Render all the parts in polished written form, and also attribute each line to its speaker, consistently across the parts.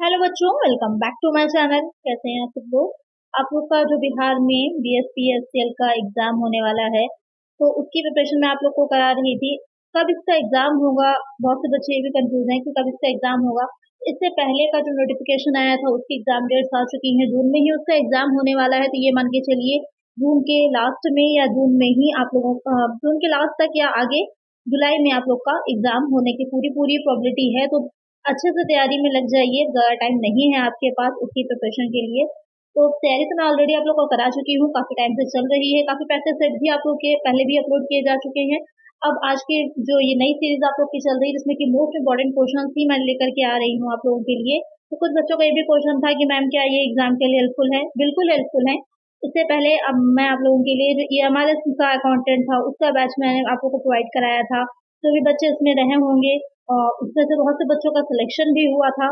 Speaker 1: Hello बच्चों, welcome back to my channel. कैसे हैं आप सब लोग। आप लोग का जो बिहार में BSPSCL का एग्जाम होने वाला है, तो उसकी प्रिपरेशन मैं आप लोग को करा रही थी। कब इसका एग्जाम होगा, बहुत से बच्चे ये भी कंफ्यूज हैं कि कब इसका एग्जाम होगा। इससे पहले का जो नोटिफिकेशन आया था उसकी एग्जाम डेट्स आ चुकी हैं। जून में ही उसका एग्जाम होने वाला है, तो ये मान के चलिए जून के लास्ट में या जून में ही आप लोगों जून के लास्ट तक या आगे जुलाई में आप लोग का एग्जाम होने की पूरी पूरी प्रोबेबिलिटी है। तो अच्छे से तैयारी में लग जाइए, ज़्यादा टाइम नहीं है आपके पास उसकी प्रिपरेशन के लिए। तो तैयारी तो मैं ऑलरेडी आप लोग को करा चुकी हूँ, काफ़ी टाइम से चल रही है। काफ़ी प्रैक्टिस सेट भी आप लोग के पहले भी अपलोड किए जा चुके हैं। अब आज की जो ये नई सीरीज आप लोग की चल रही है, जिसमें कि मोस्ट इंपॉर्टेंट क्वेश्चन ही मैं लेकर के आ रही हूँ आप लोगों के लिए। तो कुछ बच्चों का ये भी क्वेश्चन था कि मैम क्या ये एग्जाम के लिए हेल्पफुल है। बिल्कुल हेल्पफुल है। इससे पहले अब मैं आप लोगों के लिए जो EMRS का अकाउंटेंट था उसका बैच मैंने आप लोगों को प्रोवाइड कराया था। जो भी बच्चे इसमें रहे होंगे, उसमें से बहुत से बच्चों का सिलेक्शन भी हुआ था।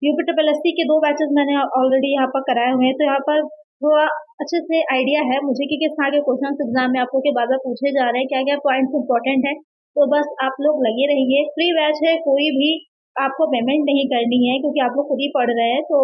Speaker 1: UPSSC के 2 बैचेस मैंने ऑलरेडी यहाँ पर कराए हुए हैं, तो यहाँ पर थोड़ा अच्छे से आइडिया है मुझे कि किस तरह के क्वेश्चन एग्जाम में आप लोग के बार बार पूछे जा रहे हैं, क्या क्या पॉइंट्स इंपॉर्टेंट है। तो बस आप लोग लगे रहिए। फ्री बैच है, कोई भी आपको पेमेंट नहीं करनी है, क्योंकि आप लोग खुद ही पढ़ रहे हैं। तो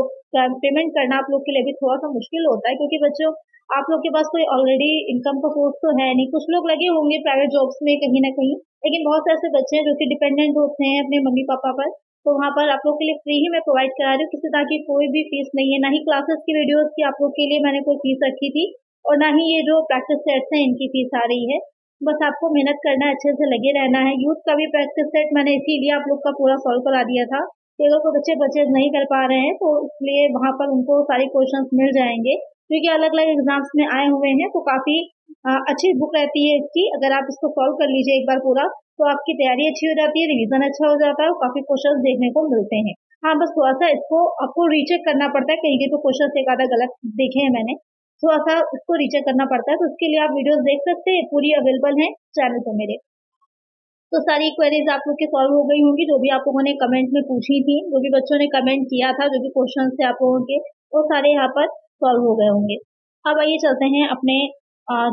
Speaker 1: पेमेंट करना आप लोग के लिए भी थोड़ा सा मुश्किल होता है, क्योंकि बच्चों आप लोग के पास कोई ऑलरेडी इनकम का सोर्स तो है नहीं। कुछ लोग लगे होंगे प्राइवेट जॉब्स में कहीं ना कहीं, लेकिन बहुत से ऐसे बच्चे हैं जो कि डिपेंडेंट होते हैं अपने मम्मी पापा पर। तो वहाँ पर आप लोग के लिए फ्री ही मैं प्रोवाइड करा रही हूँ, किसी तरह की कोई भी फीस नहीं है। ना ही क्लासेस की वीडियोस की आप लोग के लिए मैंने कोई फीस रखी थी, और ना ही ये जो प्रैक्टिस सेट्स हैं इनकी फीस आ रही है। बस आपको मेहनत करना है, अच्छे से लगे रहना है। यूथ का भी प्रैक्टिस सेट मैंने इसीलिए आप लोग का पूरा सॉल्व करा दिया था कि अगर कोई बच्चे परचेज नहीं कर पा रहे हैं तो इसलिए वहाँ पर उनको सारे क्वेश्चंस मिल जाएंगे, क्योंकि अलग अलग एग्जाम्स में आए हुए हैं। तो काफी अच्छी बुक रहती है इसकी। अगर आप इसको सॉल्व कर लीजिए एक बार पूरा, तो आपकी तैयारी अच्छी हो जाती है, रिवीजन अच्छा हो जाता है और काफी क्वेश्चंस देखने को मिलते हैं। हाँ, बस थोड़ा सा इसको आपको रीचेक करना पड़ता है, कहीं के तो क्वेश्चन एक आधा गलत देखे हैं मैंने, थोड़ा सा इसको रीचेक करना पड़ता है। तो उसके लिए आप वीडियोस देख सकते हैं, पूरी अवेलेबल है चैनल पर मेरे। तो सारी क्वेरीज आप लोग की सॉल्व हो गई होंगी, जो भी आप लोगों ने कमेंट में पूछी थी, जो भी बच्चों ने कमेंट किया था, जो भी क्वेश्चन थे आप लोगों के, वो सारे यहाँ पर सॉल्व हो गए होंगे। अब आइए चलते हैं अपने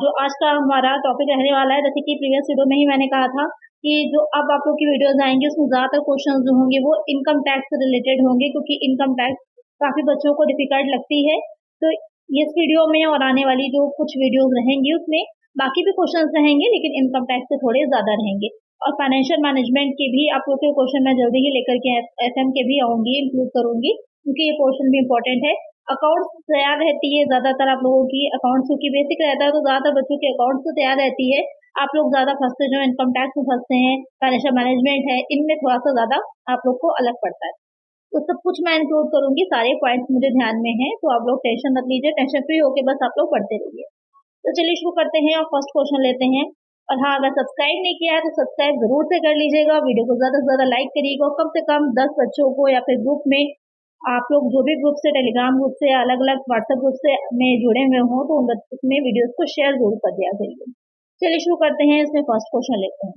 Speaker 1: जो आज का हमारा टॉपिक रहने वाला है। जैसे कि प्रीवियस वीडियो में ही मैंने कहा था कि जो अब आप लोग की वीडियोस आएंगे उसमें ज्यादातर क्वेश्चन जो होंगे वो इनकम टैक्स से रिलेटेड होंगे, क्योंकि इनकम टैक्स काफी बच्चों को डिफिकल्ट लगती है। तो इस वीडियो में और आने वाली जो कुछ वीडियोस रहेंगी उसमें बाकी भी क्वेश्चन रहेंगे, लेकिन इनकम टैक्स से थोड़े ज्यादा रहेंगे। और फाइनेंशियल मैनेजमेंट के भी आप लोग के क्वेश्चन मैं जल्दी ही लेकर के FM के भी आऊंगी, इंक्लूड करूंगी, क्योंकि ये पोर्शन भी इम्पोर्टेंट है। अकाउंट्स तैयार रहती है ज्यादातर आप लोगों की, अकाउंट्स क्योंकि बेसिक रहता है तो ज्यादातर बच्चों की अकाउंट्स तो तैयार रहती है। आप लोग ज्यादा फंसते जो इनकम टैक्स में फंसते हैं, फाइनेंशियल मैनेजमेंट है, इनमें थोड़ा सा ज्यादा आप लोग को अलग पड़ता है। तो सब कुछ मैं इंक्लूड करूंगी, सारे पॉइंट्स मुझे ध्यान में है, तो आप लोग टेंशन मत लीजिए, टेंशन फ्री होके बस आप लोग पढ़ते रहिए। तो चलिए शुरू करते हैं और फर्स्ट क्वेश्चन लेते हैं। और हाँ, अगर सब्सक्राइब नहीं किया है तो सब्सक्राइब जरूर से कर लीजिएगा, वीडियो को ज्यादा से ज्यादा लाइक करिएगा, और कम से कम 10 बच्चों को या फिर ग्रुप में, आप लोग जो भी ग्रुप से, टेलीग्राम ग्रुप से या अलग अलग व्हाट्सएप ग्रुप से में जुड़े हुए हों, तो उसमें वीडियोस को शेयर जरूर कर दिया करिए। चलिए शुरू करते हैं, इसमें फर्स्ट क्वेश्चन लेते हैं।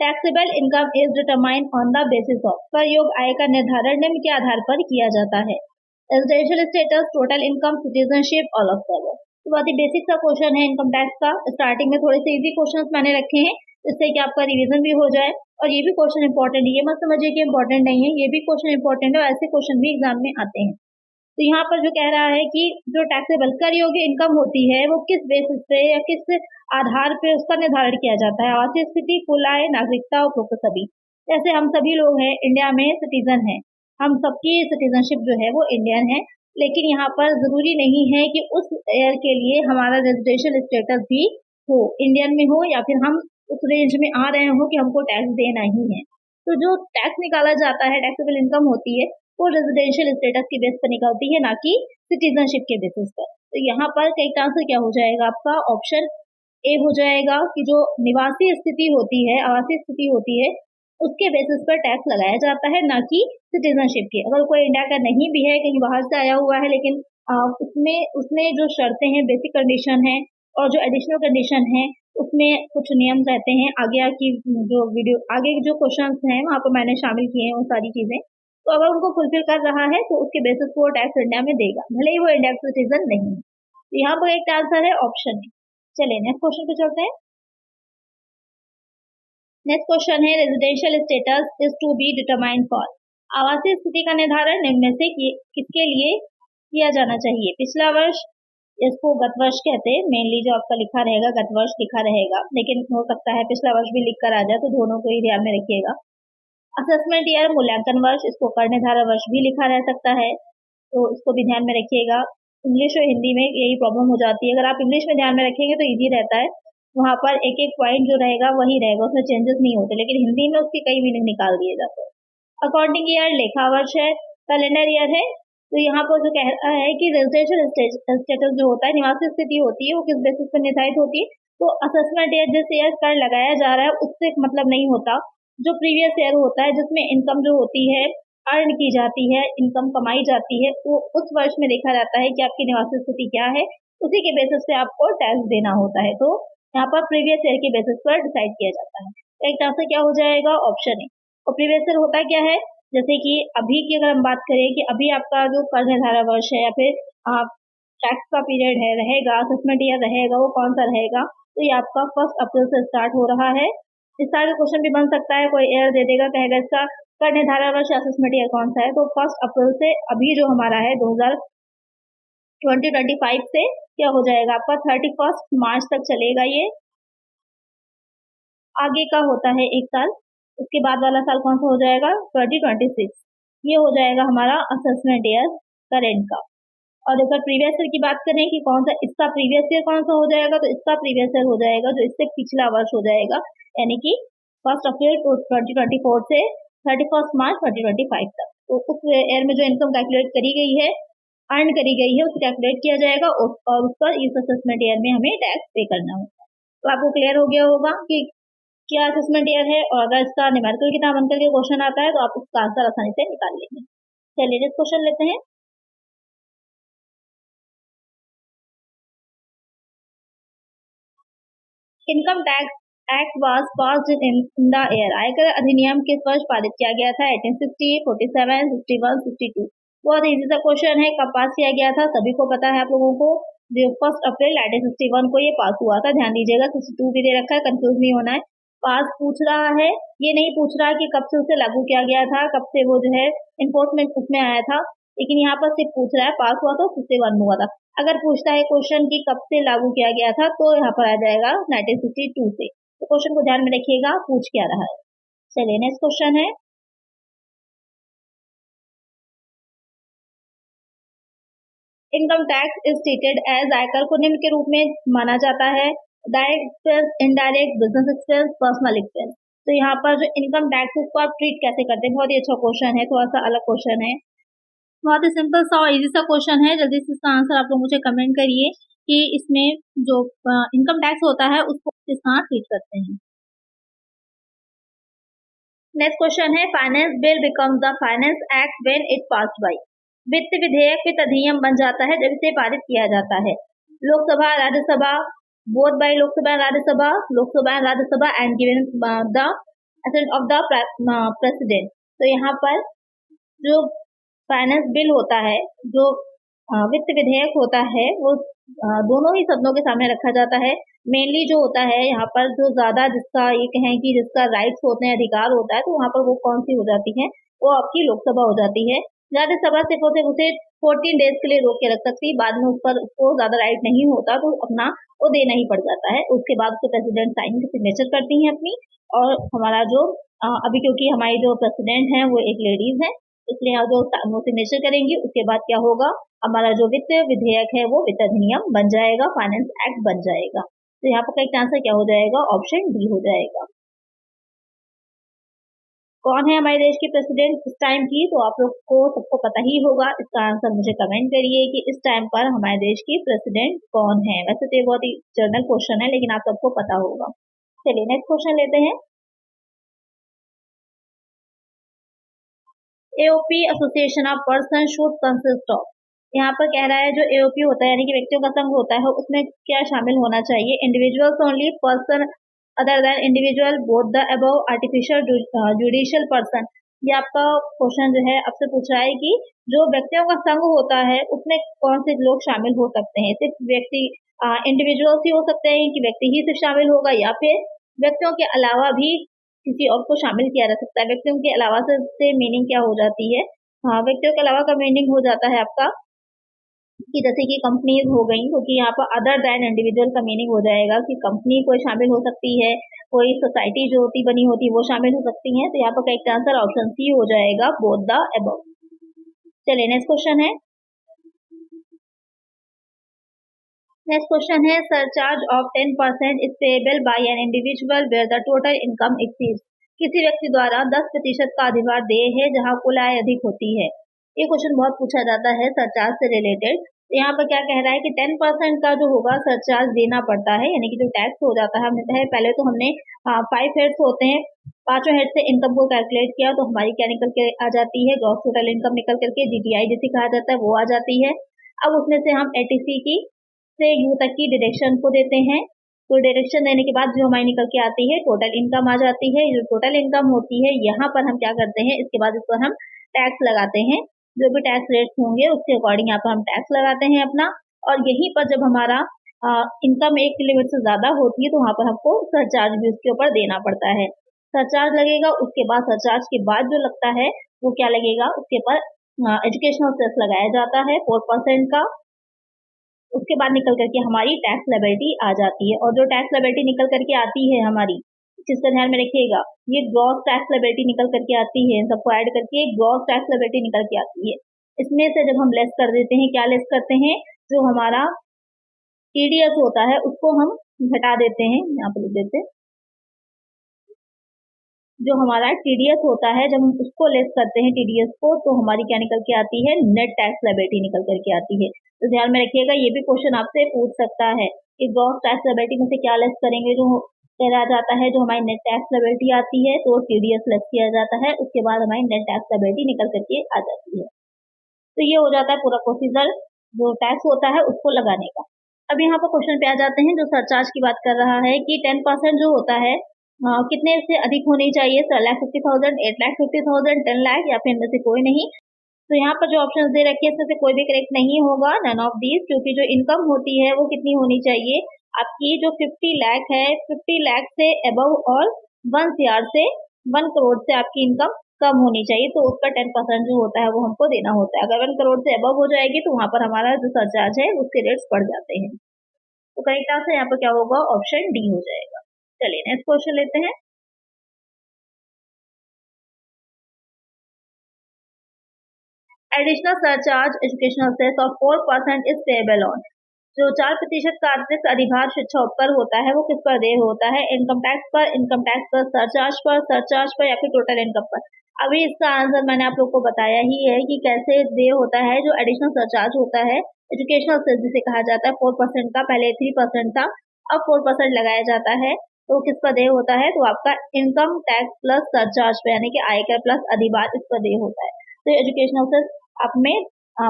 Speaker 1: Taxable income is determined on the basis of, कर योग आय का निर्धारण निम्न के आधार पर किया जाता है। Residential status, total income, citizenship, all of the above. तो बहुत ही बेसिक सा क्वेश्चन है इनकम टैक्स का। स्टार्टिंग में थोड़े से इजी क्वेश्चंस मैंने रखे हैं, जिससे कि आपका रिवीजन भी हो जाए। और ये भी क्वेश्चन इंपॉर्टेंट है, ये मत समझिए कि इंपॉर्टेंट नहीं है, ये भी क्वेश्चन इंपॉर्टेंट है, और ऐसे क्वेश्चन भी एग्जाम में आते हैं। तो यहाँ पर जो कह रहा है कि जो टैक्सेबल कर योग्य इनकम होती है वो किस बेसिस पे या किस आधार पे उसका निर्धारण किया जाता है। आर्थिक स्थिति, कुल आय, नागरिकता, उपरोक्त सभी। जैसे हम सभी लोग हैं इंडिया में सिटीजन हैं, हम सबकी सिटीजनशिप जो है वो इंडियन है, लेकिन यहाँ पर जरूरी नहीं है कि उस ईयर के लिए हमारा रेजिडेंशियल स्टेटस भी हो, इंडियन में हो, या फिर हम उस रेंज में आ रहे हो कि हमको टैक्स देना ही है। तो जो टैक्स निकाला जाता है, टैक्सेबल इनकम होती है, वो रेजिडेंशियल स्टेटस के बेस पर निकलती है, ना कि सिटीजनशिप के बेसिस पर। तो यहाँ पर करेक्ट आंसर क्या हो जाएगा आपका? ऑप्शन ए हो जाएगा कि जो निवासी स्थिति होती है, आवासीय स्थिति होती है, उसके बेसिस पर टैक्स लगाया जाता है, ना कि सिटीजनशिप के। अगर कोई इंडिया का नहीं भी है, कहीं बाहर से आया हुआ है, लेकिन उसमें जो शर्तें हैं, बेसिक कंडीशन है और जो एडिशनल कंडीशन है, उसमें कुछ नियम रहते हैं। आगे जो क्वेश्चन हैं वहाँ पर मैंने शामिल किए हैं वो सारी चीजें। तो अगर उनको फुलफिल कर रहा है तो उसके बेसिस पर वो टैक्स इंडिया में देगा, भले ही वो इंडिया का सिटीजन नहीं है। तो यहाँ पर एक आंसर है ऑप्शन है। चलिए नेक्स्ट क्वेश्चन पे चलते हैं। नेक्स्ट क्वेश्चन है residential status is to be determined for. आवासीय स्थिति का निर्धारण निम्न में से किसके लिए किया जाना चाहिए? पिछला वर्ष, इसको गत वर्ष कहते हैं, मेनली जो आपका लिखा रहेगा गत वर्ष लिखा रहेगा, लेकिन हो सकता है पिछला वर्ष भी लिख कर आ जाए, तो दोनों को ही ध्यान में रखिएगा। असेसमेंट ईयर, मूल्यांकन वर्ष, इसको कर निर्धारण वर्ष भी लिखा रह सकता है, तो इसको भी ध्यान में रखिएगा। इंग्लिश और हिंदी में यही प्रॉब्लम हो जाती है। अगर आप इंग्लिश में ध्यान में रखेंगे तो इजी रहता है, वहाँ पर एक एक पॉइंट जो रहेगा वही रहेगा, उसमें चेंजेस नहीं होते, लेकिन हिंदी में उसके कई मीनिंग निकाल दिए जाते हैं। अकाउंटिंग ईयर, लेखा वर्ष है, कैलेंडर ईयर है, तो यहाँ पर जो कह रहा है कि रेजिडेंशियल स्टेटस जो होता है, निवासी स्थिति होती है, वो किस बेसिस पर निर्धारित होती है? तो असेसमेंट ईयर जिस ईयर कर लगाया जा रहा है उससे मतलब नहीं होता, जो प्रीवियस ईयर होता है जिसमें इनकम जो होती है अर्न की जाती है, इनकम कमाई जाती है, वो उस वर्ष में देखा जाता है कि आपकी निवासी स्थिति क्या है, उसी के बेसिस पे आपको टैक्स देना होता है। तो यहाँ पर प्रीवियस ईयर के बेसिस पर डिसाइड किया जाता है। तो एक आंसर क्या हो जाएगा? Option A. और प्रीवियस ईयर होता क्या है? जैसे कि अभी की अगर हम बात करें कि अभी आपका जो कर निर्धारण वर्ष है या फिर टैक्स का पीरियड है रहेगा, असेसमेंट ईयर रहेगा, वो कौन सा रहेगा? तो ये आपका 1 अप्रैल से स्टार्ट हो रहा है। इस तरह का क्वेश्चन भी बन सकता है, कोई ईयर दे देगा, कहेगा इसका कर निर्धारण वर्ष असेसमेंट ईयर कौन सा है, तो 1 अप्रैल से अभी जो हमारा है 2025 से क्या हो जाएगा आपका 31 मार्च तक चलेगा। ये आगे का होता है एक साल, उसके बाद वाला साल कौन सा हो जाएगा? 2026। ये हो जाएगा हमारा असेसमेंट ईयर करेंट का। और अगर प्रीवियस ईयर की बात करें कि कौन सा इसका प्रीवियस ईयर कौन सा हो जाएगा, तो इसका प्रीवियस ईयर हो जाएगा जो इससे पिछला वर्ष हो जाएगा, यानी कि 1 अप्रैल 2024 से 31 मार्च 2025 तक। तो उस ईयर में जो इनकम कैलकुलेट करी गई है, अर्न करी गई है, उसको कैलकुलेट किया जाएगा और उस पर इस असेसमेंट ईयर में हमें टैक्स पे करना होगा। तो आपको क्लियर हो गया होगा कि क्या असेसमेंट ईयर है, और अगर इसका न्यूमेरिकल की तरह बनकर के क्वेश्चन आता है तो आप उसका आंसर आसानी से निकाल लेंगे। चलिए नेक्स्ट क्वेश्चन लेते हैं। Income tax act was passed in the year. आयकर अधिनियम किस वर्ष पारित किया गया था? 1860, 47, 61, 62। बहुत इजी सा क्वेश्चन है, कब पास किया गया था सभी को पता है आप लोगों को, 1 अप्रैल 1961 को ये पास हुआ था। ध्यान दीजिएगा, 62 भी दे रखा है, कंफ्यूज नहीं होना है। पास पूछ रहा है, ये नहीं पूछ रहा कि कब से उसे लागू किया गया था, कब से वो जो है इन्फोर्समेंट उसमें आया था, लेकिन यहाँ पर सिर्फ पूछ रहा है पास हुआ था 61 में हुआ था। अगर पूछता है क्वेश्चन कि कब से लागू किया गया था, तो यहाँ पर आ जाएगा 1962 से। तो क्वेश्चन को ध्यान में रखिएगा, पूछ क्या रहा है। चलिए नेक्स्ट क्वेश्चन है, income tax is treated as, आयकर को निम्न के रूप में माना जाता है, direct expense, indirect, business expense, personal expense. तो यहाँ पर जो इनकम टैक्स इसको आप ट्रीट कैसे करते हैं? बहुत ही अच्छा क्वेश्चन है, थोड़ा सा अलग क्वेश्चन है, बहुत ही सिंपल सा और इजी सा क्वेश्चन है। जल्दी से इसका आंसर आप लोग मुझे कमेंट करिए कि इसमें जो इनकम टैक्स होता है उसको किस तरह ट्रीट करते हैं। नेक्स्ट क्वेश्चन है, finance bill becomes the finance act when it passed by. वित्त विधेयक वित्त अधिनियम बन जाता है जब इसे पारित किया जाता है। Lok Sabha, Rajya Sabha, both by Lok Sabha and Rajya Sabha and given the assent of the president. तो यहाँ पर जो फाइनेंस बिल होता है, जो वित्त विधेयक होता है, वो दोनों ही सदनों के सामने रखा जाता है। मेनली जो होता है यहाँ पर जो ज्यादा जिसका ये कहें कि जिसका राइट्स होते हैं, अधिकार होता है, तो वहाँ पर वो कौन सी हो जाती है? वो आपकी लोकसभा हो जाती है। राज्यसभा सिर्फ उसे 14 डेज के लिए रोक के रख सकती है, बाद में उस पर उसको ज्यादा राइट नहीं होता, तो अपना वो देना ही पड़ जाता है। उसके बाद उसको प्रेसिडेंट साइन की सिग्नेचर करती है अपनी, और हमारा जो अभी क्योंकि हमारी जो प्रेसिडेंट है वो एक लेडीज है, इसलिए जो वो सिग्नेचर करेंगी, उसके बाद क्या होगा, हमारा जो वित्त विधेयक है वो वित्त अधिनियम बन जाएगा, फाइनेंस एक्ट बन जाएगा। तो यहाँ पर करेक्ट आंसर क्या हो जाएगा? ऑप्शन डी हो जाएगा। कौन है हमारे देश की प्रेसिडेंट इस टाइम की? तो आप लोग को सबको पता ही होगा, इसका आंसर मुझे कमेंट करिए कि इस टाइम पर हमारे देश की प्रेसिडेंट कौन है। वैसे तो ये बहुत ही जनरल क्वेश्चन है, लेकिन आप सबको पता होगा। चलिए नेक्स्ट क्वेश्चन लेते हैं। AOP association of person should consist of. यहाँ पर कह रहा है जो एओपी होता है यानी कि व्यक्तियों का संघ होता है, उसमें क्या शामिल होना चाहिए? Individuals only, person other than individual, both the above, artificial, judicial person. ये आपका क्वेश्चन जो है आपसे पूछ रहा है कि जो व्यक्तियों का संघ होता है उसमें कौन से लोग शामिल हो सकते हैं? सिर्फ व्यक्ति इंडिविजुअल्स ही हो सकते हैं कि व्यक्ति ही सिर्फ शामिल होगा, या फिर व्यक्तियों के अलावा भी किसी और को शामिल किया जा सकता है। व्यक्तियों के अलावा से मीनिंग क्या हो जाती है? हाँ, व्यक्तियों के अलावा का मीनिंग हो जाता है आपका कि जैसे कि कंपनीज हो गई, क्योंकि यहाँ पर अदर देन इंडिविजुअल का मीनिंग हो जाएगा कि कंपनी कोई शामिल हो सकती है, कोई सोसाइटी जो होती बनी होती वो शामिल हो सकती है। तो यहाँ पर करेक्ट आंसर ऑप्शन सी हो जाएगा, बोथ द अबव। चलिए नेक्स्ट क्वेश्चन है। नेक्स्ट क्वेश्चन है, surcharge of 10% is payable by an individual where the total income exceeds. किसी व्यक्ति द्वारा 10% का अधिभार देय है जहां कुल आय अधिक होती है। ये क्वेश्चन बहुत पूछा जाता है सरचार्ज से रिलेटेड। यहाँ पर क्या कह रहा है कि 10% का जो होगा सरचार्ज देना पड़ता है, यानी कि जो टैक्स हो जाता है। हमने पहले तो हमने 5 हेड्स होते हैं, 5 हेड से इनकम को कैलकुलेट किया तो हमारी क्या निकल के आ जाती है, ग्रॉस टोटल इनकम निकल करके जीटीआई जिसे कहा जाता है वो आ जाती है। अब उसमें से हम एटीसी की से यू तक की डिडक्शन को देते हैं, तो डिडक्शन देने के बाद जो हमारी निकल के आती है टोटल इनकम आ जाती है। जो टोटल इनकम होती है यहाँ पर हम क्या करते हैं, इसके बाद इस पर हम टैक्स लगाते हैं। जो भी टैक्स रेट्स होंगे उसके अकॉर्डिंग यहाँ पर हम टैक्स लगाते हैं अपना, और यहीं पर जब हमारा इनकम एक लिमिट से ज्यादा होती है तो वहां पर हमको सरचार्ज भी उसके ऊपर देना पड़ता है। सरचार्ज लगेगा, उसके बाद सरचार्ज के बाद जो लगता है वो क्या लगेगा, उसके ऊपर एजुकेशनल सेस लगाया जाता है 4% का। उसके बाद निकल करके हमारी टैक्स लायबिलिटी आ जाती है, और जो टैक्स लायबिलिटी निकल करके आती है हमारी, जिसका ध्यान में रखिएगा, ये ग्रॉस टैक्स लायबिलिटी निकल करके आती है। इन सबको ऐड करके ग्रॉस टैक्स लायबिलिटी निकल के आती है। इसमें से जब हम लेस कर देते हैं, क्या लेस करते हैं, जो हमारा टीडीएस होता है उसको हम घटा देते हैं। यहाँ पर लिख देते हैं, जो हमारा टीडीएस होता है जब हम उसको लेस करते हैं टीडीएस को, तो हमारी क्या निकल के आती है, नेट टैक्स लायबिलिटी निकल करके आती है। तो ध्यान में रखिएगा, ये भी क्वेश्चन आपसे पूछ सकता है कि ग्रॉस टैक्स लायबिलिटी में से क्या लेस करेंगे। जो कहा जाता है जो हमारी नेट टैक्स लायबिलिटी आती है तो टीडीएस लेस किया जाता है, उसके बाद हमारी नेट टैक्स लायबिलिटी निकल करके आ जाती है। तो ये हो जाता है पूरा प्रोसीजर जो टैक्स होता है उसको लगाने का। अब यहाँ पर क्वेश्चन पे आ जाते हैं जो सरचार्ज की बात कर रहा है कि 10% जो होता है कितने से अधिक होनी चाहिए, 7,50,000, 8,50,000, 10 लाख, या फिर इनमें से कोई नहीं। तो यहाँ पर जो ऑप्शन दे रखे हैं इसमें से कोई भी करेक्ट नहीं होगा, नन ऑफ दीज, क्योंकि जो इनकम होती है वो कितनी होनी चाहिए आपकी, जो 50 लाख है, 50 लाख से अबव और 1 CR से 1 करोड़ से आपकी इनकम कम होनी चाहिए, तो उसका 10% जो होता है वो हमको देना होता है। अगर 1 करोड़ से अबव हो जाएगी तो वहां पर हमारा जो सरचार्ज है उसके रेट्स बढ़ जाते हैं। तो करेक्ट आंसर यहाँ पर क्या होगा, ऑप्शन डी हो जाएगा। चलिए नेक्स्ट क्वेश्चन लेते हैं। Additional surcharge educational cess of 4% is payable on. जो 4% का अतिरिक्त अधिभार शिक्षा पर होता है वो किस पर देय होता है, इनकम टैक्स पर, सरचार्ज पर या फिर टोटल इनकम पर। अभी इसका आंसर मैंने आप लोग को बताया ही है कि कैसे देय होता है। जो एडिशनल सरचार्ज होता है एजुकेशनल सेस जिसे कहा जाता है 4% का, पहले 3% था, अब 4% लगाया जाता है, तो किस पर देय होता है, तो आपका इनकम टैक्स प्लस सरचार्ज पे, यानी कि आयकर प्लस अधिभार, इस पर देय होता है। तो एजुकेशनल सेस आप में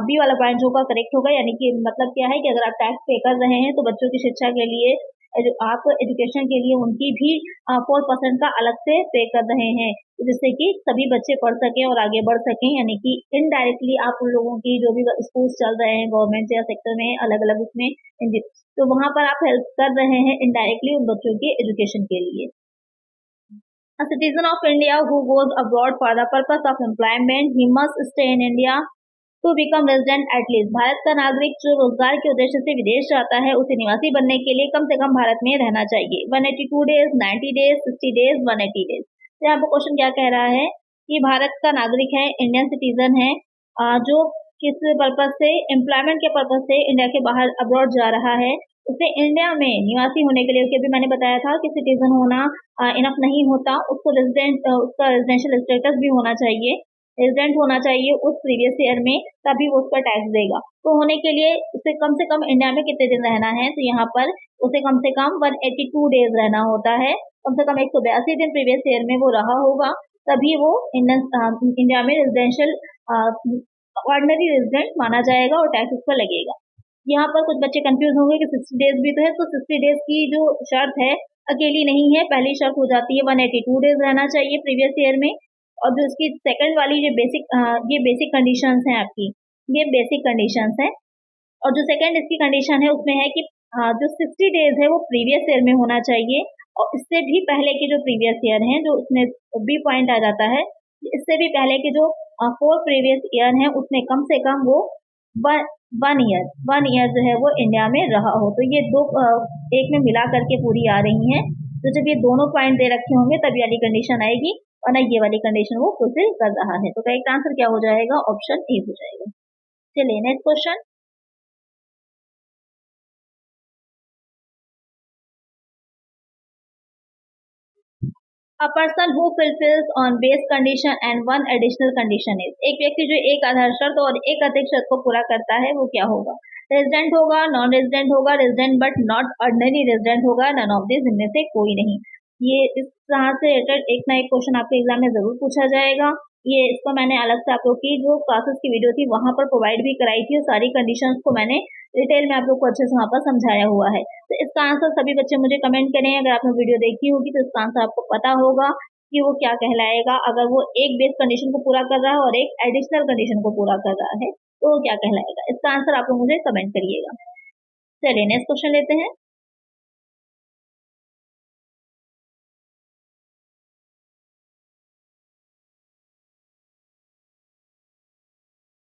Speaker 1: बी वाला पॉइंट होगा करेक्ट होगा, यानी कि मतलब क्या है कि अगर आप टैक्स पे कर रहे हैं तो बच्चों की शिक्षा के लिए, आप एजुकेशन के लिए उनकी भी 4% का अलग से पे कर रहे हैं, जिससे कि सभी बच्चे पढ़ सकें और आगे बढ़ सकें। यानी कि इनडायरेक्टली आप उन लोगों की जो भी स्कूल चल रहे हैं गवर्नमेंट या सेक्टर में अलग अलग उसमें, तो वहां पर आप हेल्प कर रहे हैं इनडायरेक्टली उन बच्चों के एजुकेशन के लिए। A citizen of India who goes abroad for the purpose of employment, he must stay in India to become resident at least। Bharat का नागरिक जो रोजगार के उद्देश्य से विदेश जाता है उसे निवासी बनने के लिए कम से कम भारत में रहना चाहिए। 182 डेज, 90 डेज, 60 डेज, 180 डेज। तो यहाँ पर क्वेश्चन क्या कह रहा है कि भारत का नागरिक है, इंडियन सिटीजन है, जो किस पर्पज से, एम्प्लॉयमेंट के पर्पज से इंडिया के बाहर अब्रॉड जा रहा है, उसे इंडिया में निवासी होने के लिए, क्योंकि मैंने बताया था कि सिटीजन होना इनफ नहीं होता, उसको रेजिडेंट, उसका रेजिडेंशियल स्टेटस भी होना चाहिए, रेजिडेंट होना चाहिए उस प्रीवियस ईयर में, तभी वो उस पर टैक्स देगा। तो होने के लिए उसे कम से कम इंडिया में कितने दिन रहना है, तो यहाँ पर उसे कम से कम 182 डेज रहना होता है, कम से कम 182 दिन प्रीवियस ईयर में वो रहा होगा, तभी वो इंडिया में रेजिडेंशियल ऑर्डिनरी रेजिडेंट माना जाएगा और टैक्स उस पर लगेगा। यहाँ पर कुछ बच्चे कंफ्यूज होंगे कि 60 डेज भी तो है, तो 60 डेज की जो शर्त है अकेली नहीं है, पहली शर्त हो जाती है 182 डेज रहना चाहिए प्रीवियस ईयर में, और जो इसकी सेकंड वाली ये बेसिक कंडीशंस हैं आपकी, ये बेसिक कंडीशंस हैं, और जो सेकंड इसकी कंडीशन है उसमें है कि जो 60 डेज है वो प्रीवियस ईयर में होना चाहिए, और इससे भी पहले के जो प्रीवियस ईयर हैं, जो उसमें बी पॉइंट आ जाता है, इससे भी पहले के जो 4 प्रीवियस ईयर हैं उसमें कम से कम वो 1 ईयर जो है वो इंडिया में रहा हो। तो ये दो एक में मिला करके पूरी आ रही हैं। तो जब ये दोनों पॉइंट दे रखे होंगे तब ये वाली कंडीशन आएगी, और ना ये वाली कंडीशन वो फुलफिल कर रहा है। तो करेक्ट आंसर क्या हो जाएगा? ऑप्शन ए हो जाएगा। चलिए next question. A person who fulfills on base condition and one additional condition is, एक व्यक्ति जो एक आधार शर्त और एक अतिरिक्त शर्त को पूरा करता है वो क्या होगा? रेजिडेंट होगा, नॉन रेजिडेंट होगा, resident but not ordinary resident होगा, नन ऑफ दिस इनमें से कोई नहीं। ये इस तरह से रिलेटेड एक ना एक क्वेश्चन आपके एग्जाम में जरूर पूछा जाएगा। ये इसको मैंने अलग से आप लोग की जो क्लासेस की वीडियो थी वहां पर प्रोवाइड भी कराई थी, और सारी कंडीशंस को मैंने डिटेल में आप लोग को अच्छे से वहां पर समझाया हुआ है। तो इसका आंसर सभी बच्चे मुझे कमेंट करें, अगर आपने वीडियो देखी होगी तो इसका आंसर आपको पता होगा कि वो क्या कहलाएगा। अगर वो एक बेस कंडीशन को पूरा कर रहा है और एक एडिशनल कंडीशन को पूरा कर रहा है तो वो क्या कहलाएगा? इसका आंसर आप लोग मुझे कमेंट करिएगा। चलिए नेक्स्ट क्वेश्चन लेते हैं।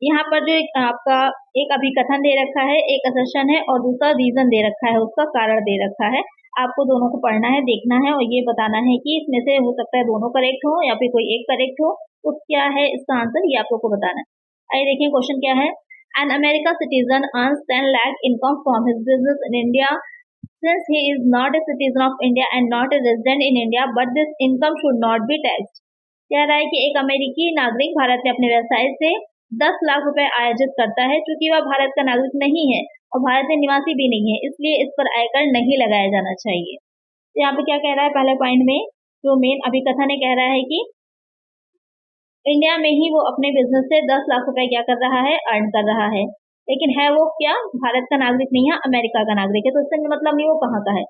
Speaker 1: यहाँ पर जो आपका एक अभिकथन दे रखा है, एक असर्शन है और दूसरा रीजन दे रखा है, उसका कारण दे रखा है। आपको दोनों को पढ़ना है, देखना है और ये बताना है कि इसमें से हो सकता है दोनों करेक्ट हो या फिर कोई एक करेक्ट हो। तो क्या है इसका आंसर, ये आप लोग को बताना है। आइए देखिए क्वेश्चन क्या है। An America citizen earns 10 lakh income from his business in India since he is not a citizen of India and not a resident in India, but this income should not be taxed। कह रहा है कि एक अमेरिकी नागरिक भारत में अपने व्यवसाय से 10 लाख रुपए आयोजित करता है, क्योंकि वह भारत का नागरिक नहीं है और भारत में निवासी भी नहीं है, इसलिए इस पर आयकर नहीं लगाया जाना चाहिए। तो यहाँ पे क्या कह रहा है, पहले पॉइंट में जो मेन अभिकथन है कह रहा है कि इंडिया में ही वो अपने बिजनेस से 10 लाख रुपए क्या कर रहा है, अर्न कर रहा है, लेकिन है वो क्या, भारत का नागरिक नहीं है, अमेरिका का नागरिक है। तो इससे मतलब नहीं वो कहाँ का है,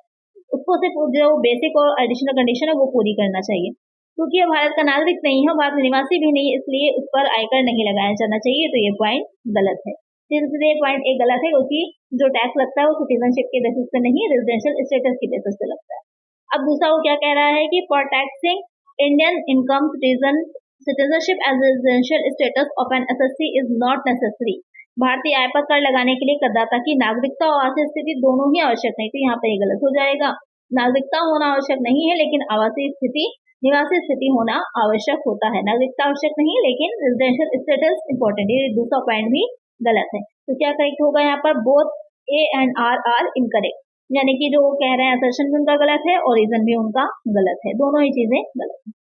Speaker 1: उसको सिर्फ जो बेसिक और एडिशनल कंडीशन है वो पूरी करना चाहिए। क्योंकि ये भारत का नागरिक नहीं है, भारत में निवासी भी नहीं है, इसलिए उस पर आयकर नहीं लगाया जाना चाहिए। तो ये पॉइंट गलत है। ये पॉइंट एक गलत है, क्योंकि जो टैक्स लगता है वो सिटीजनशिप के बेसिस पे नहीं, रेजिडेंशियल स्टेटस के बेसिस पे लगता है। अब दूसरा वो क्या कह रहा है कि for taxing Indian income citizenship as residential status of an SSC is not necessary. भारतीय आय पर कर लगाने के लिए करदाता की नागरिकता और आवासीय स्थिति दोनों ही आवश्यक नहीं। तो यहाँ पे ये गलत हो जाएगा। नागरिकता होना आवश्यक नहीं है, लेकिन आवासीय स्थिति, निवासी स्थिति होना आवश्यक होता है। नागरिकता आवश्यक नहीं है, लेकिन रेजिडेंशियल स्टेटस इंपॉर्टेंट। ये दूसरा पॉइंट भी गलत है। तो क्या करेक्ट होगा यहाँ पर, both A and R incorrect, यानी कि जो वो कह रहे हैं असर्शन भी उनका गलत है और रीजन भी उनका गलत है, दोनों ही चीजें गलत है।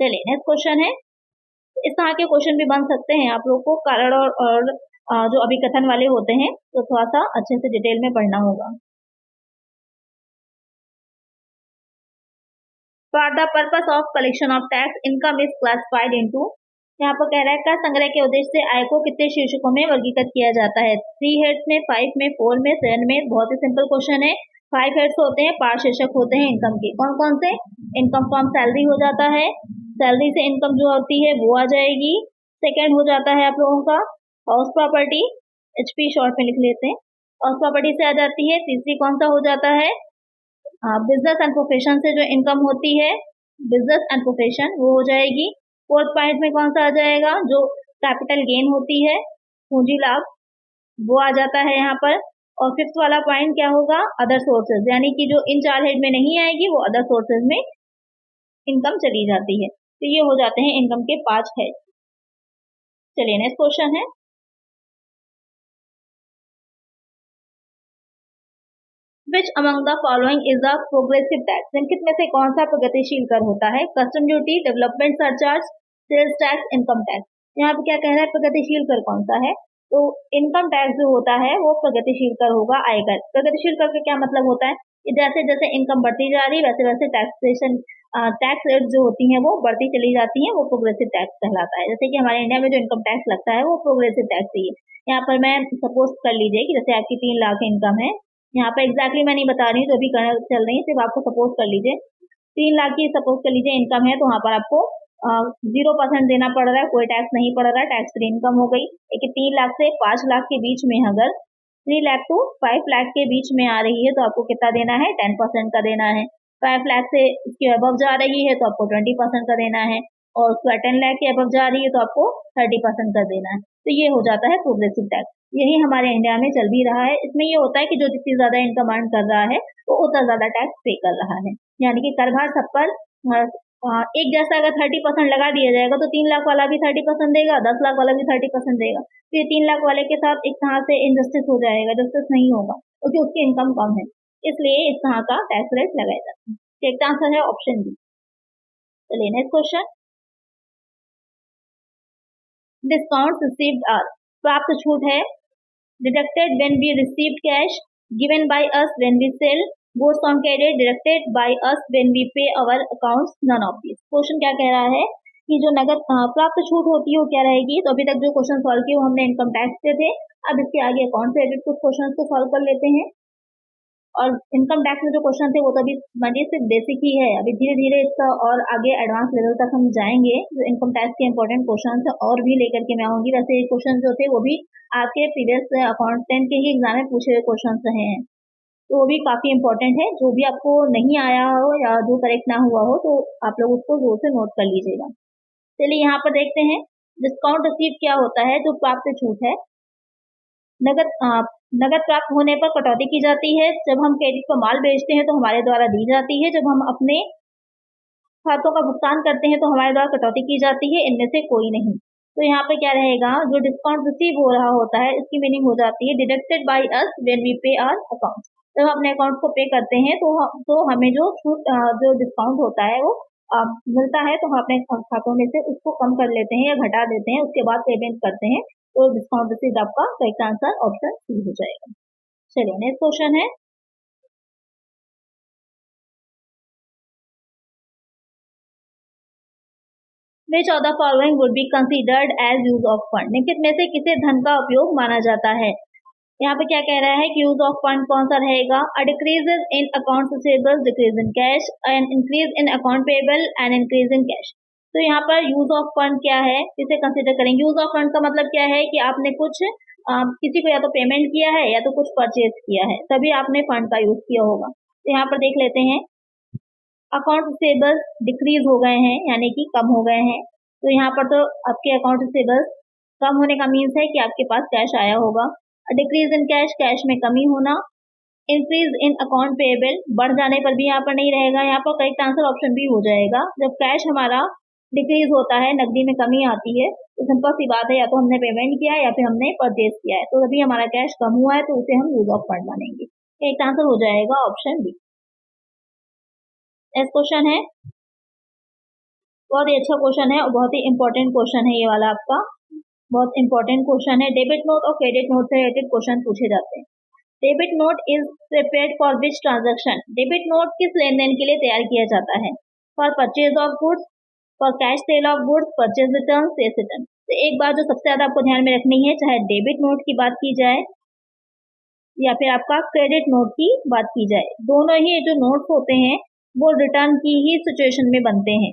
Speaker 1: चलिए नेक्स्ट क्वेश्चन है। इस तरह के क्वेश्चन भी बन सकते हैं, आप लोग को कारण और जो अभिकथन वाले होते हैं तो थोड़ा सा अच्छे से डिटेल में पढ़ना होगा। For the purpose of collection of tax income is classified into, यहाँ पर कह रहा है कर संग्रह के उद्देश्य से आय को कितने शीर्षकों में वर्गीकृत किया जाता है? 3 हेड्स में, 5 में, 4 में, 7 में। बहुत ही सिंपल क्वेश्चन है। 5 हेड्स होते हैं, 5 शीर्षक होते हैं इनकम के। कौन कौन से? इनकम फ्रॉम सैलरी हो जाता है, सैलरी से इनकम जो होती है वो आ जाएगी। सेकेंड हो जाता है आप लोगों का हाउस प्रॉपर्टी, HP शॉर्ट में लिख लेते हैं, हाउस प्रॉपर्टी से आ जाती है। तीसरी कौन सा हो जाता है, बिजनेस एंड प्रोफेशन से जो इनकम होती है, बिजनेस एंड प्रोफेशन वो हो जाएगी। फोर्थ पॉइंट में कौन सा आ जाएगा, जो कैपिटल गेन होती है, पूंजी लाभ, वो आ जाता है यहाँ पर। और फिफ्थ वाला पॉइंट क्या होगा, अदर सोर्सेज, यानी कि जो इन 4 हेड में नहीं आएगी वो अदर सोर्सेज में इनकम चली जाती है। तो ये हो जाते हैं इनकम के 5 हेड। चलिए नेक्स्ट क्वेश्चन है। Which among the following is the progressive tax, निम्नलिखित में से कौन सा प्रगतिशील कर होता है? Custom duty, development surcharge, sales tax, income tax. यहाँ पे क्या कह रहा है, प्रगतिशील कर कौन सा है? तो इनकम टैक्स जो होता है वो प्रगतिशील कर होगा, आयकर। प्रगतिशील कर का क्या मतलब होता है कि जैसे जैसे इनकम बढ़ती जा रही है वैसे वैसे टैक्सेशन टैक्स रेट जो होती हैं वो बढ़ती चली जाती हैं, वो प्रोग्रेसिव टैक्स कहलाता है। जैसे कि हमारे इंडिया में जो इनकम टैक्स लगता है वो प्रोग्रेसिव टैक्स ही है। यहाँ पर मैं सपोज कर लीजिए कि जैसे आपकी 3 लाख इनकम है, यहाँ पर एग्जैक्टली मैं नहीं बता रही हूँ, जो भी चल रही है सिर्फ आपको सपोज कर लीजिए 3 लाख की सपोज कर लीजिए इनकम है, तो वहाँ पर आपको 0% देना पड़ रहा है, कोई टैक्स नहीं पड़ रहा है, टैक्स फ्री इनकम हो गई। लेकिन 3 लाख से 5 लाख के बीच में अगर 3 लाख टू 5 लाख के बीच में आ रही है तो आपको कितना देना है, 10% का देना है। 5 लाख से इसके अबव जा रही है तो आपको 20% का देना है, और उसके बाद 10 लाख के अबव जा रही है तो आपको 30% का देना है। तो ये हो जाता है प्रोग्रेसिव टैक्स। यही हमारे इंडिया में चल भी रहा है। इसमें ये होता है कि जो जितनी ज्यादा इनकम अर्न कर रहा है वो उतना ज्यादा टैक्स पे कर रहा है, यानी कि कर भार सब पर एक जैसा अगर 30% लगा दिया जाएगा तो 3 लाख वाला भी 30% देगा, 10 लाख वाला भी 30% देगा। फिर 3 लाख वाले के साथ एक तरह से इनजस्टिस हो जाएगा, जस्टिस नहीं होगा क्योंकि उसकी इनकम कम है, इसलिए इस तरह का टैक्स रेट लगाया जाता है। करेक्ट आंसर है ऑप्शन बी। चलिए next question, discount received are, प्राप्त छूट है, deducted when we received cash, given by us when we sell, goes on credit, deducted by us when we pay our accounts, none of this. Question क्या कह रहा है कि जो नगद प्राप्त छूट होती है वो क्या रहेगी। तो अभी तक जो क्वेश्चन सॉल्व किए वो हमने इनकम टैक्स के थे। अब इसके आगे अकाउंट क्रेडिट कुछ क्वेश्चन को सॉल्व कर लेते हैं। और इनकम टैक्स में जो क्वेश्चन थे वो तो अभी मानिए सिर्फ बेसिक ही है, अभी धीरे धीरे इसका और आगे एडवांस लेवल तक हम जाएंगे। जो इनकम टैक्स के इंपॉर्टेंट क्वेश्चन है और भी लेकर के मैं आऊंगी। वैसे ये क्वेश्चन जो थे वो भी आपके प्रीवियस अकाउंटेंट के ही एग्जाम में पूछे हुए क्वेश्चन रहे हैं, तो वो भी काफी इंपॉर्टेंट है। जो भी आपको नहीं आया हो या जो करेक्ट ना हुआ हो तो आप लोग उसको जोर से नोट कर लीजिएगा। चलिए यहाँ पर देखते हैं डिस्काउंट रिसीव क्या होता है। जो प्राप्त छूट है, नगद प्राप्त होने पर कटौती की जाती है। जब हम क्रेडिट पर माल बेचते हैं तो हमारे द्वारा दी जाती है, जब हम अपने खातों का भुगतान करते हैं तो हमारे द्वारा कटौती की जाती है, इनमें से कोई नहीं। तो यहाँ पे क्या रहेगा, जो डिस्काउंट रिसीव हो रहा होता है इसकी मीनिंग हो जाती है deducted by us when we pay our account. जब हम अपने अकाउंट को पे करते हैं तो हमें जो छूट जो डिस्काउंट होता है वो मिलता है, तो हम अपने खातों में से उसको कम कर लेते हैं या घटा देते हैं, उसके बाद पेमेंट करते हैं। तो डिस्काउंट रिसीव आपका करेक्ट आंसर ऑप्शन सी हो जाएगा। चलिए नेक्स्ट क्वेश्चन है, which of the following would be considered as use of fund? निम्नलिखित में से किसे धन का उपयोग माना जाता है। यहाँ पे क्या कह रहा है कि यूज ऑफ फंड कौन सा रहेगा। A decrease in account receivable, decrease in cash, and increase in account payable and increase in cash. तो यहाँ पर यूज ऑफ फंड क्या है, किसे कंसिडर करेंगे। यूज ऑफ फंड का मतलब क्या है कि आपने कुछ किसी को या तो पेमेंट किया है या तो कुछ परचेज किया है, तभी आपने फंड का यूज किया होगा। तो यहाँ पर देख लेते हैं, अकाउंट रिसीवेबल्स डिक्रीज हो गए हैं यानी कि कम हो गए हैं। तो यहाँ पर तो आपके अकाउंट रिसीवेबल्स कम होने का मीन्स है कि आपके पास कैश आया होगा। डिक्रीज इन कैश, कैश में कमी होना। इंक्रीज इन अकाउंट पेएबल, बढ़ जाने पर भी यहाँ पर नहीं रहेगा। यहाँ पर करेक्ट आंसर ऑप्शन बी हो जाएगा। जब कैश हमारा डिक्रीज होता है, नकदी में कमी आती है, तो सिंपल सी बात है या तो हमने पेमेंट किया है या फिर हमने परचेज किया है, तो अभी हमारा कैश कम हुआ है तो उसे हम यूज ऑफ फंड मानेंगे। करेक्ट आंसर हो जाएगा ऑप्शन बी। नेक्स्ट क्वेश्चन है, बहुत ही अच्छा क्वेश्चन है और बहुत ही इंपॉर्टेंट क्वेश्चन है ये वाला आपका, बहुत इंपॉर्टेंट क्वेश्चन है। डेबिट नोट और क्रेडिट नोट से रिलेटेड क्वेश्चन पूछे जाते हैं। Debit note is prepared for which transaction. Debit note किस लेन देन के लिए तैयार किया जाता है। For purchase of goods, for cash sale of goods, purchase return, sales return. तो एक बात जो सबसे ज्यादा आपको ध्यान में रखनी है, चाहे डेबिट नोट की बात की जाए या फिर आपका क्रेडिट नोट की बात की जाए, दोनों ही जो नोट्स होते हैं वो रिटर्न की ही सिचुएशन में बनते हैं,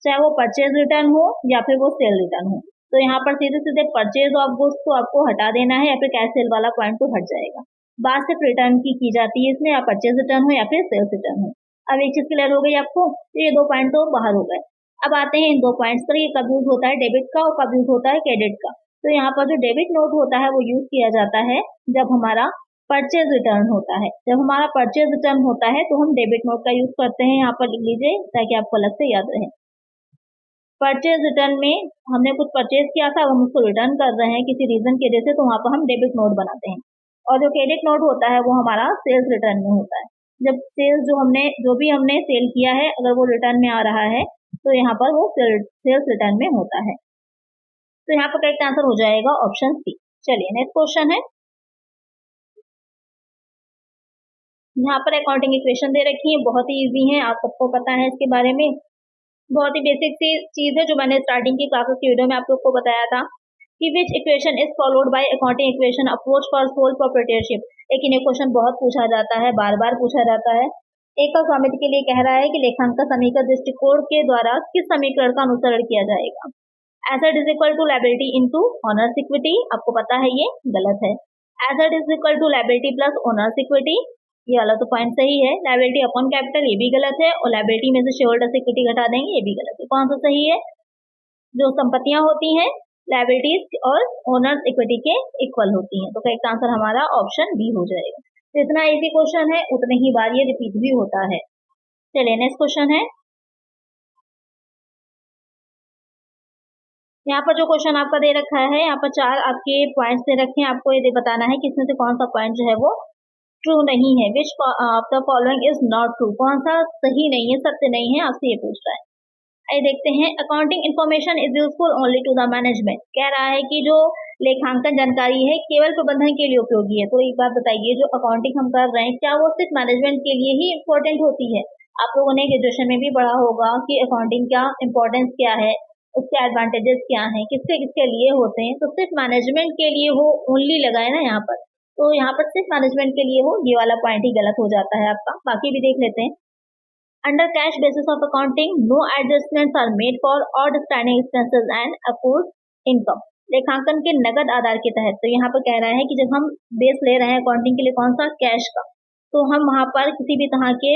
Speaker 1: चाहे वो परचेज रिटर्न हो या फिर वो सेल रिटर्न हो। तो यहाँ पर सीधे सीधे परचेज ऑफ गुड्स को आपको हटा देना है या फिर कैश सेल वाला पॉइंट तो हट जाएगा। बात सिर्फ रिटर्न की जाती है इसमें, या परचेज रिटर्न हो या फिर सेल्स रिटर्न हो। अब एक चीज क्लियर हो गई आपको, तो ये दो पॉइंट तो बाहर हो गए। अब आते हैं इन दो पॉइंट्स पर, ये कब यूज होता है डेबिट का और कब यूज होता है क्रेडिट का। तो यहाँ पर जो डेबिट नोट होता है वो यूज किया जाता है जब हमारा परचेज रिटर्न होता है। जब हमारा परचेज रिटर्न होता है तो हम डेबिट नोट का यूज करते हैं। यहाँ पर लिख लीजिए ताकि आपको अलग से याद रहे। परचेज रिटर्न में हमने कुछ परचेज किया था, हम उसको रिटर्न कर रहे हैं किसी रीजन की वजह से, तो वहां पर हम डेबिट नोट बनाते हैं। और जो क्रेडिट नोट होता है वो हमारा सेल्स रिटर्न में होता है। जब सेल्स जो भी हमने सेल किया है अगर वो रिटर्न में आ रहा है तो यहाँ पर वो सेल्स रिटर्न में होता है। तो यहाँ पर करेक्ट आंसर हो जाएगा ऑप्शन सी। चलिए नेक्स्ट क्वेश्चन है, यहाँ पर अकाउंटिंग इक्वेशन दे रखी है, बहुत ही इजी है, आप सबको पता है इसके बारे में। बहुत ही बेसिक सी चीज है जो मैंने स्टार्टिंग की क्लासेस की वीडियो में आप लोग को बताया था कि विच equation is followed by accounting equation approach for sole proprietorship. लेकिन ये क्वेश्चन बहुत पूछा जाता है, बार बार पूछा जाता है। एकल स्वामित्व के लिए कह रहा है कि लेखांकन समीकरण दृष्टिकोण के द्वारा किस समीकरण का अनुसरण किया जाएगा। Asset is equal to liability into owners equity, आपको पता है ये गलत है। Asset is equal to liability plus owners equity. ये वाला तो पॉइंट सही है। लायबिलिटी अपॉन कैपिटल ये भी गलत है, और लायबिलिटी में से शेयरहोल्डर्स इक्विटी घटा देंगे ये भी गलत है। कौन सा सही है? जो संपत्तियां होती हैं लायबिलिटीज और ओनर्स इक्विटी के इक्वल होती हैं, तो करेक्ट आंसर हमारा ऑप्शन बी हो जाएगा। तो इतना इजी क्वेश्चन है, उतने ही बार ये रिपीट भी होता है। चलिए नेक्स्ट क्वेश्चन है। यहाँ पर जो क्वेश्चन आपका दे रखा है, यहाँ पर 4 आपके पॉइंट्स दे रखे हैं, आपको ये बताना है कि इसमें से कौन सा पॉइंट जो है वो ट्रू नहीं है। Which of the following is not true, कौन सा सही नहीं है, सत्य नहीं है, आपसे ये पूछ रहा है। आइए देखते हैं। Accounting information is useful only to the management, कह रहा है कि जो लेखांकन जानकारी है केवल प्रबंधन के लिए उपयोगी है। तो एक बात बताइए, जो अकाउंटिंग हम कर रहे हैं क्या वो सिर्फ मैनेजमेंट के लिए ही इम्पोर्टेंट होती है? आप लोगों ने ग्रेजुएशन में भी पढ़ा होगा कि अकाउंटिंग का इम्पोर्टेंस क्या है, उसके एडवांटेजेस क्या हैं, किसके किसके लिए होते हैं। तो सिर्फ मैनेजमेंट के लिए हो ओनली लगा है ना यहाँ पर, तो यहाँ पर सिर्फ मैनेजमेंट के लिए हो, ये वाला पॉइंट ही गलत हो जाता है आपका। बाकी भी देख लेते हैं। Under cash basis of accounting no adjustments are made for outstanding expenses and account income, लेखांकन के नगद आधार के तहत। तो यहाँ पर कह रहा है कि जब हम बेस ले रहे हैं अकाउंटिंग के लिए कौन सा, कैश का, तो हम वहां पर किसी भी तरह के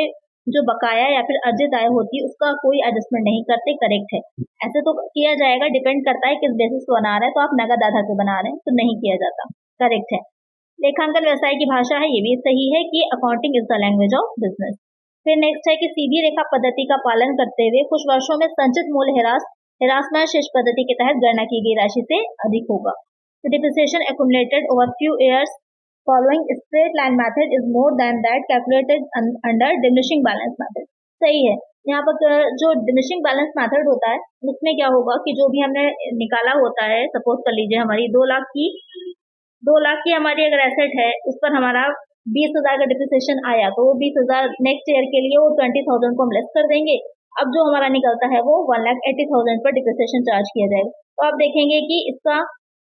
Speaker 1: जो बकाया या फिर अर्जित आय होती है उसका कोई एडजस्टमेंट नहीं करते। करेक्ट है, ऐसे तो किया जाएगा, डिपेंड करता है किस बेसिस पे बना रहे हैं। तो आप नगद आधार पे बना रहे हैं तो नहीं किया जाता। करेक्ट है। लेखांकन व्यवसाय की भाषा है, ये भी सही है कि accounting is the language of business. फिर नेक्स्ट है कि सीधी रेखा पद्धति का पालन करते हुए कुछ वर्षों में संचित मूल्य हिरासमान शेष पद्धति के तहत गणना की गई राशि से अधिक होगा। Depreciation accumulated over few years following straight line method is more than that calculated under diminishing balance method। सही है। यहाँ पर जो diminishing balance method होता है उसमें क्या होगा कि जो भी हमने निकाला होता है, सपोज कर लीजिए हमारी 2 लाख की हमारी अगर एसेट है, उस पर हमारा 20,000 का डिप्रिसिएशन आया, तो वो 20,000 नेक्स्ट ईयर के लिए वो 20,000 को हम लेस कर देंगे। अब जो हमारा निकलता है वो 1,80,000 पर डिप्रिसिएशन चार्ज किया जाएगा। तो आप देखेंगे कि इसका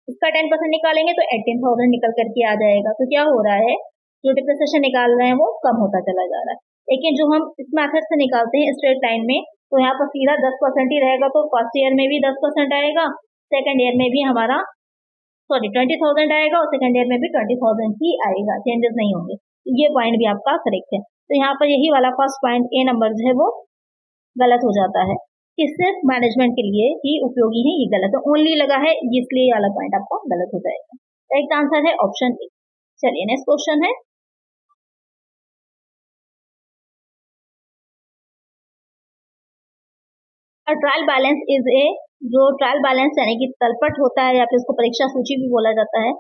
Speaker 1: 10% निकालेंगे तो 18,000 निकल करके आ जाएगा। तो क्या हो रहा है, जो डिप्रिसिएशन निकाल रहे हैं वो कम होता चला जा रहा है। लेकिन जो हम इस मेथड से निकालते हैं स्ट्रेट लाइन में, तो यहाँ पर सीधा 10% ही रहेगा, तो फर्स्ट ईयर में भी 10% आएगा, सेकंड ईयर में भी हमारा 20,000 आएगा, और सेकंड ईयर में भी 20,000 ही आएगा, चेंजेस नहीं होंगे। ये पॉइंट भी आपका करेक्ट है। तो यहाँ पर यही वाला फर्स्ट पॉइंट ए नंबर जो है वो गलत हो जाता है कि सिर्फ मैनेजमेंट के लिए ही उपयोगी है, ये गलत है। ओनली लगा है इसलिए ये वाला पॉइंट आपका गलत हो जाएगा। करेक्ट आंसर है ऑप्शन ए। चलिए नेक्स्ट क्वेश्चन है। ट्रायल बैलेंस इज ए, जो ट्रायल बैलेंस यानी कि तलपट होता है या फिर उसको परीक्षा सूची भी बोला जाता है,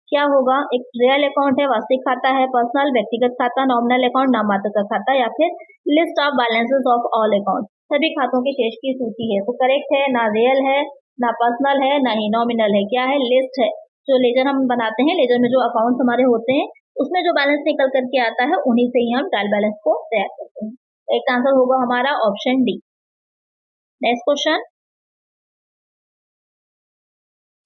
Speaker 1: क्या होगा? एक रियल अकाउंट है, वास्तविक खाता है, पर्सनल व्यक्तिगत खाता, नॉमिनल अकाउंट नाममात्र का खाता, या फिर list of balances of all account, सभी खातों के शेष की सूची है। तो करेक्ट है, ना रियल है, ना पर्सनल है, ना ही नॉमिनल है, क्या है? लिस्ट है। जो लेजर हम बनाते हैं, लेजर में जो अकाउंट्स हमारे होते हैं उसमें जो बैलेंस निकल करके आता है उन्हीं से ही हम ट्रायल बैलेंस को तैयार करते हैं। एक आंसर होगा हमारा option D. Next question.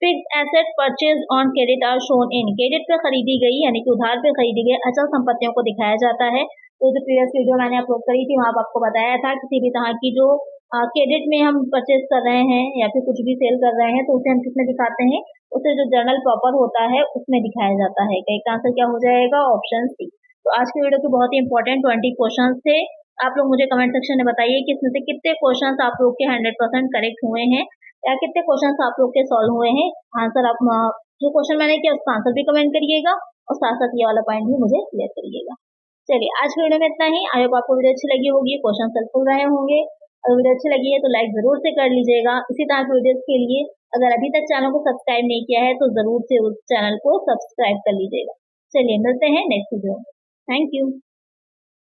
Speaker 1: Fixed asset purchase on credit are shown in, credit पे खरीदी गई यानी कि उधार पे खरीदी गई अचल संपत्तियों को दिखाया जाता है। तो जो प्रीवियस वीडियो मैंने अपलोड करी थी वहां पर आपको बताया था किसी भी तरह की जो क्रेडिट में हम परचेज कर रहे हैं या फिर कुछ भी सेल कर रहे हैं तो उसे हम किसमें दिखाते हैं, उसे जो जर्नल प्रॉपर होता है उसमें दिखाया जाता है। इसका आंसर क्या हो जाएगा? Option C. तो आज की वीडियो के बहुत ही इंपॉर्टेंट 20 क्वेश्चन थे। आप लोग मुझे कमेंट सेक्शन में बताइए कि इसमें से कितने क्वेश्चन आप लोग के 100% करेक्ट हुए हैं या कितने क्वेश्चन आप लोग के सॉल्व हुए हैं। आंसर आप जो क्वेश्चन मैंने किया उसका आंसर भी कमेंट करिएगा और साथ साथ ये वाला पॉइंट भी मुझे क्लियर करिएगा। चलिए आज की वीडियो में इतना ही। आई होप आपको वीडियो अच्छी लगी होगी, क्वेश्चन हेल्पफुल रहे होंगे। अगर वीडियो अच्छी लगी है तो लाइक जरूर से कर लीजिएगा। इसी तरह की वीडियोस के लिए अगर अभी तक चैनल को सब्सक्राइब नहीं किया है तो जरूर से उस चैनल को सब्सक्राइब कर लीजिएगा। चलिए मिलते हैं नेक्स्ट वीडियो में। Thank you.